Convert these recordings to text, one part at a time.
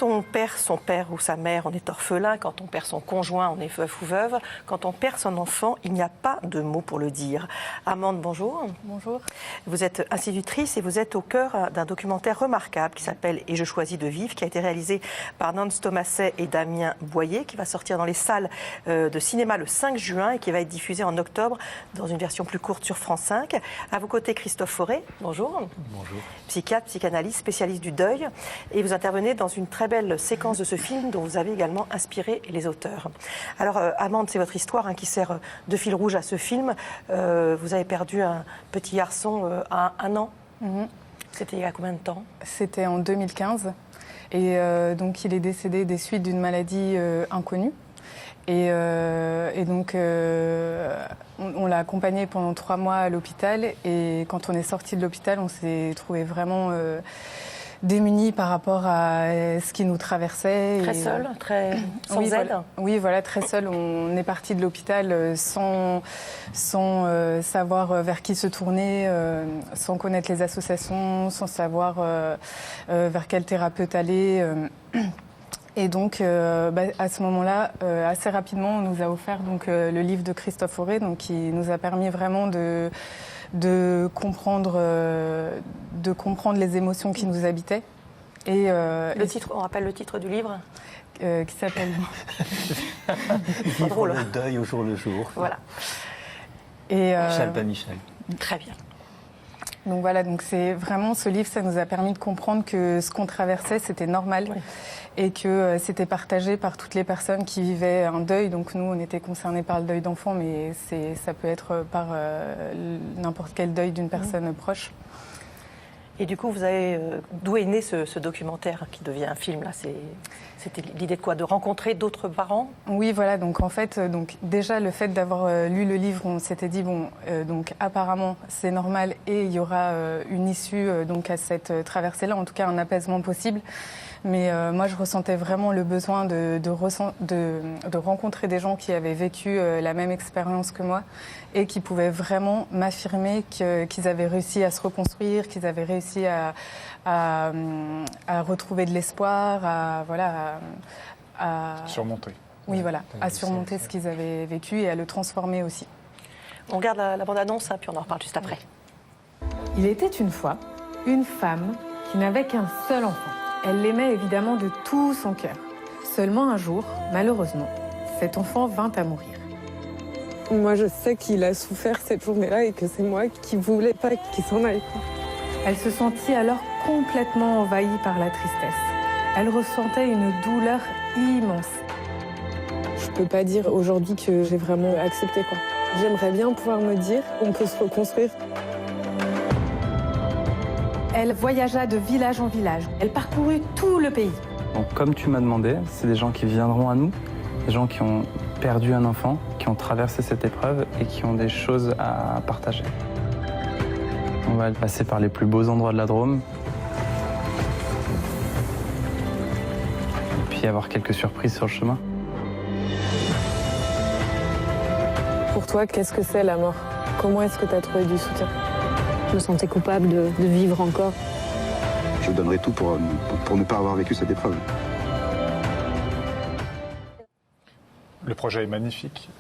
Quand on perd son père ou sa mère, on est orphelin. Quand on perd son conjoint, on est veuf ou veuve. Quand on perd son enfant, il n'y a pas de mots pour le dire. Amande, bonjour. Bonjour. Vous êtes institutrice et vous êtes au cœur d'un documentaire remarquable qui s'appelle « Et je choisis de vivre », qui a été réalisé par Nance Thomaset et Damien Boyer, qui va sortir dans les salles de cinéma le 5 juin et qui va être diffusé en octobre dans une version plus courte sur France 5. À vos côtés, Christophe Fauré. Bonjour. Bonjour. Psychiatre, psychanalyste, spécialiste du deuil. Et vous intervenez dans une très belle séquence de ce film dont vous avez également inspiré les auteurs. Alors, Amande, c'est votre histoire qui sert de fil rouge à ce film. Vous avez perdu un petit garçon à 1 an. C'était il y a combien de temps? C'était en 2015. Et donc, il est décédé des suites d'une maladie inconnue. Et donc, on l'a accompagné pendant 3 mois à l'hôpital. Et quand on est sorti de l'hôpital, on s'est trouvé vraiment démunis par rapport à ce qui nous traversait. Très seul, très sans aide. Voilà. Oui, voilà, très seul. On est parti de l'hôpital sans savoir vers qui se tourner, sans connaître les associations, sans savoir vers quel thérapeute aller. Et donc, à ce moment-là, assez rapidement, on nous a offert donc, le livre de Christophe Fauré, donc, qui nous a permis vraiment de comprendre les émotions qui nous habitaient. Et, le titre, on rappelle le titre du livre qui s'appelle Vivre le deuil au jour le jour. Voilà. Et, Michel Pamichel. Très bien. Donc voilà, donc c'est vraiment ce livre, ça nous a permis de comprendre que ce qu'on traversait, c'était normal. Oui. Et que c'était partagé par toutes les personnes qui vivaient un deuil. Donc nous, on était concernés par le deuil d'enfant, mais ça peut être par n'importe quel deuil d'une personne proche. Et du coup, d'où est né ce documentaire qui devient un film là? C'était l'idée de quoi? De rencontrer d'autres parents? Oui, voilà. Donc en fait, déjà le fait d'avoir lu le livre, on s'était dit donc apparemment c'est normal et il y aura une issue donc à cette traversée-là, en tout cas un apaisement possible. Mais moi, je ressentais vraiment le besoin de rencontrer des gens qui avaient vécu la même expérience que moi et qui pouvaient vraiment m'affirmer qu'ils avaient réussi à se reconstruire, qu'ils avaient réussi à retrouver de l'espoir, à surmonter. Oui, voilà, à surmonter ce qu'ils avaient vécu et à le transformer aussi. On regarde la bande-annonce, puis on en reparle juste après. Il était une fois une femme qui n'avait qu'un seul enfant. Elle l'aimait évidemment de tout son cœur. Seulement un jour, malheureusement, cet enfant vint à mourir. Moi, je sais qu'il a souffert cette journée-là et que c'est moi qui voulais pas qu'il s'en aille. Elle se sentit alors complètement envahie par la tristesse. Elle ressentait une douleur immense. Je peux pas dire aujourd'hui que j'ai vraiment accepté, quoi. J'aimerais bien pouvoir me dire qu'on peut se reconstruire. Elle voyagea de village en village. Elle parcourut tout le pays. Donc, comme tu m'as demandé, c'est des gens qui viendront à nous, des gens qui ont perdu un enfant, qui ont traversé cette épreuve et qui ont des choses à partager. On va passer par les plus beaux endroits de la Drôme. Et puis avoir quelques surprises sur le chemin. Pour toi, qu'est-ce que c'est la mort? Comment est-ce que tu as trouvé du soutien? Je me sentais coupable de vivre encore. Je donnerais tout pour ne pas avoir vécu cette épreuve. Le projet est magnifique,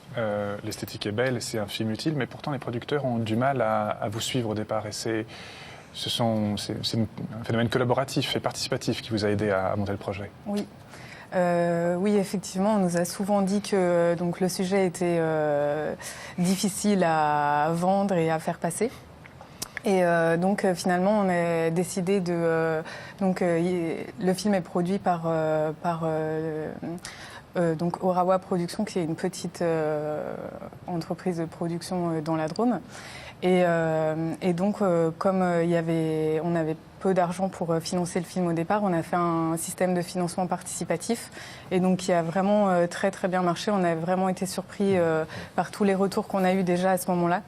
l'esthétique est belle, c'est un film utile, mais pourtant les producteurs ont du mal à vous suivre au départ. Et c'est un phénomène collaboratif et participatif qui vous a aidé à monter le projet. Oui. Oui, effectivement, on nous a souvent dit que donc, le sujet était difficile à vendre et à faire passer. Et donc finalement, on a décidé de... le film est produit par donc Orawa Productions, qui est une petite entreprise de production dans la Drôme. Et donc, comme on avait peu d'argent pour financer le film au départ, on a fait un système de financement participatif et donc qui a vraiment très très bien marché. On a vraiment été surpris par tous les retours qu'on a eus déjà à ce moment-là.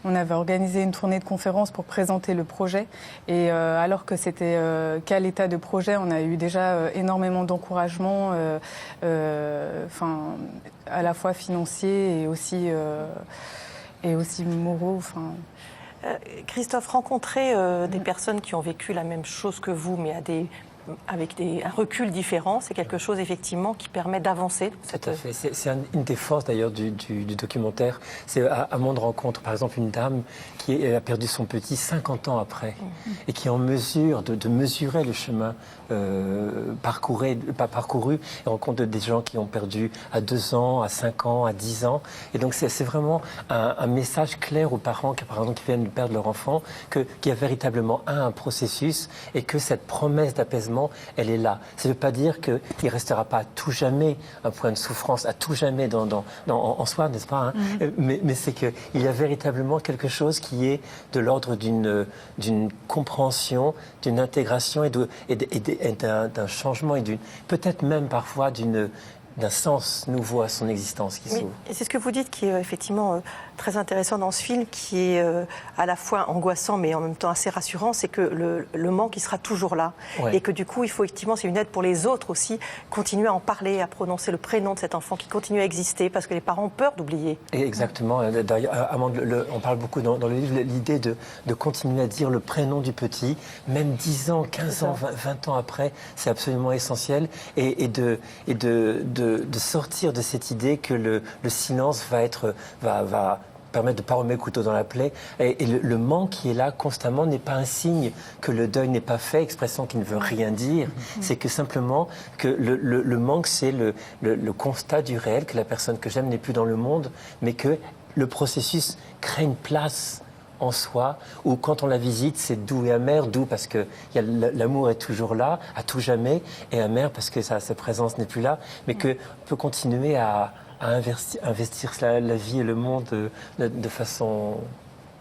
On avait organisé une tournée de conférences pour présenter le projet et alors que c'était qu'à l'état de projet, on a eu déjà énormément d'encouragement, à la fois financiers et aussi moraux. Christophe, rencontrer des personnes qui ont vécu la même chose que vous, mais à des avec un recul différent. C'est quelque chose effectivement qui permet d'avancer. Tout à fait. C'est une des forces d'ailleurs du documentaire. C'est à moi de rencontre, par exemple, une dame qui a perdu son petit 50 ans après et qui est en mesure de mesurer le chemin parcouru et rencontre des gens qui ont perdu à 2 ans, à 5 ans, à 10 ans. Et donc c'est vraiment un message clair aux parents qui, par exemple, qui viennent de perdre leur enfant, qu'il y a véritablement un processus et que cette promesse d'apaisement, elle est là. Ça ne veut pas dire qu'il ne restera pas à tout jamais un point de souffrance, à tout jamais en soi, n'est-ce pas, hein? Mais c'est qu'il y a véritablement quelque chose qui est de l'ordre d'une compréhension, d'une intégration et d'un changement et peut-être même parfois d'un sens nouveau à son existence qui s'ouvre. Et c'est ce que vous dites qui est effectivement très intéressant dans ce film, qui est à la fois angoissant mais en même temps assez rassurant, c'est que le manque il sera toujours là. Ouais. Et que du coup, il faut effectivement, c'est une aide pour les autres aussi, continuer à en parler, à prononcer le prénom de cet enfant qui continue à exister parce que les parents ont peur d'oublier. Exactement. D'ailleurs, Amande, on parle beaucoup dans le livre, l'idée de continuer à dire le prénom du petit, même 10 ans, 15 ans, 20 ans après, c'est absolument essentiel. Et de sortir de cette idée que le silence va permettre de ne pas remettre le couteau dans la plaie. Et le manque qui est là constamment n'est pas un signe que le deuil n'est pas fait, expression qui ne veut rien dire. C'est que simplement que le manque, c'est le constat du réel, que la personne que j'aime n'est plus dans le monde, mais que le processus crée une place en soi, ou quand on la visite, c'est doux et amer. Doux parce que l'amour est toujours là, à tout jamais, et amer parce que sa présence n'est plus là, mais qu'on peut continuer à investir la vie et le monde de façon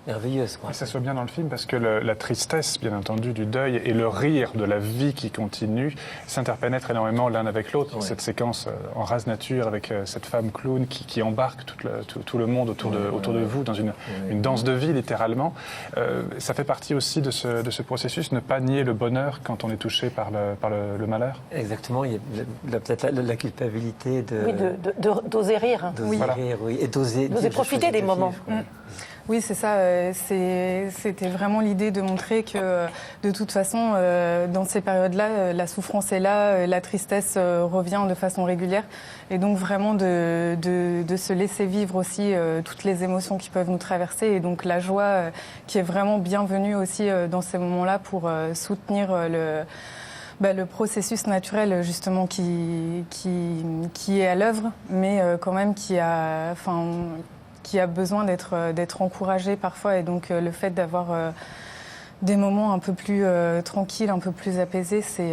merveilleuse. Que ça soit bien dans le film, parce que la tristesse, bien entendu, du deuil et le rire de la vie qui continue s'interpénètrent énormément l'un avec l'autre. Ouais. Cette séquence en rase nature avec cette femme clown qui embarque tout le monde autour de vous dans une danse de vie, littéralement. Ça fait partie aussi de ce processus, ne pas nier le bonheur quand on est touché par le malheur. Exactement, il y a peut-être la culpabilité d'oser rire. D'oser rire, oui. Et d'oser profiter des moments. Oui, c'est ça. C'était vraiment l'idée de montrer que, de toute façon, dans ces périodes-là, la souffrance est là, la tristesse revient de façon régulière. Et donc, vraiment, de se laisser vivre aussi toutes les émotions qui peuvent nous traverser. Et donc, la joie qui est vraiment bienvenue aussi dans ces moments-là pour soutenir le processus naturel, justement, qui est à l'œuvre, mais quand même qui a besoin d'être encouragé parfois. Et donc le fait d'avoir des moments un peu plus tranquilles, un peu plus apaisés, ça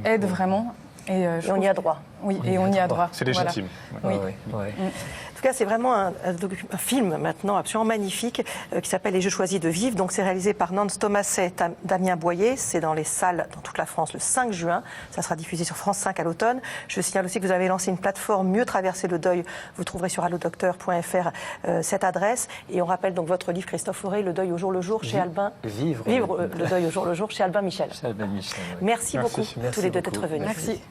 aide vraiment. Et on y a droit. Oui, et on y a droit. C'est légitime. Voilà. Oui. En tout cas, c'est vraiment un film maintenant absolument magnifique qui s'appelle « Et je choisis de vivre ». Donc, c'est réalisé par Nance Thomaset et Damien Boyer. C'est dans les salles dans toute la France le 5 juin. Ça sera diffusé sur France 5 à l'automne. Je signale aussi que vous avez lancé une plateforme Mieux traverser le deuil. Vous trouverez sur allodocteur.fr cette adresse. Et on rappelle donc votre livre, Christophe Fauré, Le deuil au jour le jour, chez Albin. Vivre le deuil au jour le jour, chez Albin Michel. Chez Albin Michel, oui. Merci beaucoup tous les deux d'être venus. Merci.